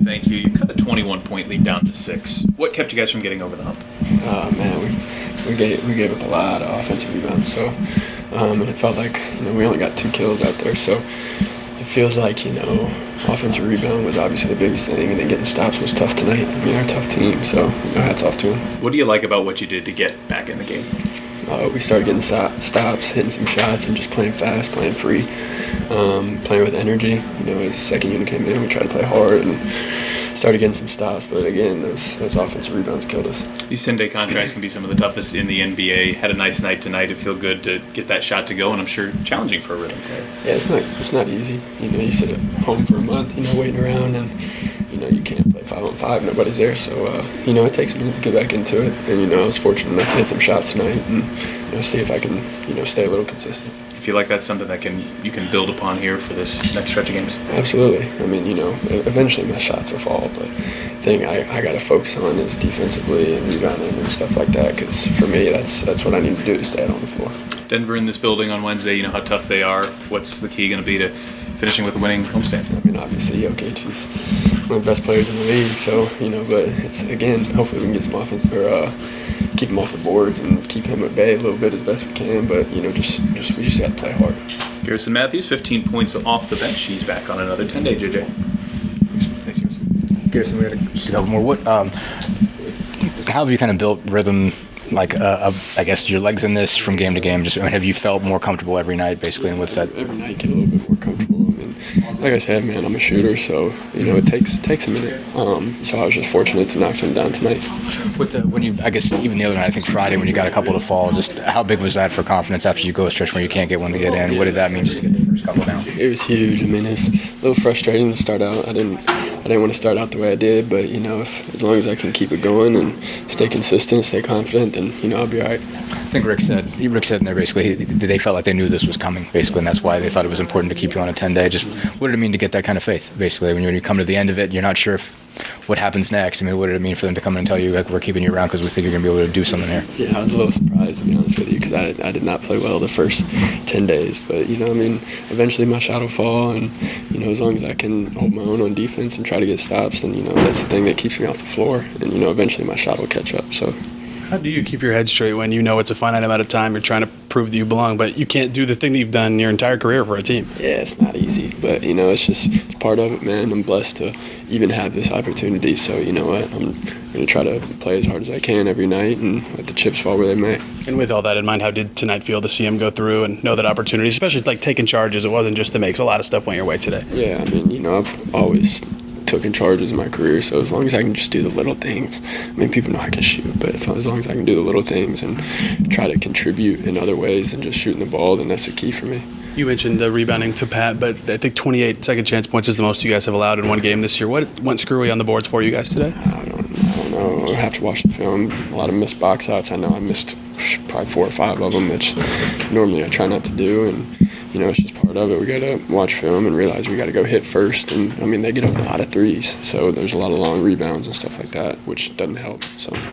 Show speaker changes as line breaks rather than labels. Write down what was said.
Thank you. You cut a 21-point lead down to 6. What kept you guys from getting over the hump?
Man, we gave up a lot of offensive rebounds. So, and it felt like we only got 2 kills out there. So it feels like offensive rebound was obviously the biggest thing, and then getting stops was tough tonight. They're a tough team, so hats off to them.
What do you like about what you did to get back in the game?
We started getting stops, hitting some shots, and just playing fast, playing free, playing with energy. As the second unit came in, we tried to play hard and started getting some stops. But again, those offensive rebounds killed us.
These 10-day contracts can be some of the toughest in the NBA. Had a nice night tonight. It feel good to get that shot to go, and I'm sure challenging for a rhythm player.
Yeah, it's not easy. You sit at home for a month, waiting around, and you can't play 5-on-5. Nobody's there, so it takes a minute to get back into it. And I was fortunate enough to hit some shots tonight, and see if I can stay a little consistent.
You feel like that's something that you can build upon here for this next stretch of games?
Absolutely. I mean, eventually my shots will fall, but the thing I got to focus on is defensively and rebounding and stuff like that, because for me, that's what I need to do to stay out on the floor.
Denver in this building on Wednesday, you know how tough they are. What's the key going to be to finishing with a winning homestand?
I mean, obviously, Jokic is one of the best players in the league, so, but it's, again, hopefully we can get some offense, or keep him off the boards and keep him at bay a little bit as best we can, but, we just got to play hard.
Garrison Mathews, 15 points off the bench. He's back on another 10-day, JJ.
Thanks, Garrison, we had just a couple more. How have you kind of built rhythm, I guess, your legs in this from game to game? Have you felt more comfortable every night, basically, and what's that?
Every night get a little bit more comfortable. I mean, like I said, man, I'm a shooter, so, it takes a minute. So I was just fortunate to knock some down tonight.
When you, I guess, even the other night, I think Friday, when you got a couple to fall, just how big was that for confidence after you go a stretch where you can't get one to get in? What did that mean just to get the first couple down?
It was huge. I mean, it's a little frustrating to start out. I didn't want to start out the way I did, but, as long as I can keep it going and stay consistent, stay confident, then, I'll be all right.
I think Rick said in there basically they felt like they knew this was coming, basically, and that's why they thought it was important to keep you on a 10-day. Just what did it mean to get that kind of faith, basically? When you come to the end of it, you're not sure what happens next. I mean, what did it mean for them to come in and tell you, we're keeping you around because we think you're going to be able to do something here?
Yeah, I was a little surprised, to be honest with you, because I did not play well the first 10 days. But, eventually my shot will fall, and, as long as I can hold my own on defense and try to get stops, then, that's the thing that keeps me off the floor. And, eventually my shot will catch up, so.
How do you keep your head straight when it's a finite amount of time, you're trying to prove that you belong, but you can't do the thing that you've done your entire career for a team?
Yeah, it's not easy, but, it's part of it, man. I'm blessed to even have this opportunity, so you know what? I'm going to try to play as hard as I can every night and let the chips fall where they may.
And with all that in mind, how did tonight feel to see him go through and know that opportunity, especially taking charges? It wasn't just the makes. A lot of stuff went your way today.
Yeah, I mean, I've always taken charges in my career, so as long as I can just do the little things. I mean, people know I can shoot, but as long as I can do the little things and try to contribute in other ways than just shooting the ball, then that's the key for me.
You mentioned rebounding to Pat, but I think 28 second chance points is the most you guys have allowed in one game this year. What went screwy on the boards for you guys today?
I don't know. I have to watch the film. A lot of missed box outs. I know I missed probably 4 or 5 of them, which normally I try not to do, and it's just part of it. We got to watch film and realize we got to go hit first. And, they get up a lot of threes. So there's a lot of long rebounds and stuff like that, which doesn't help. So.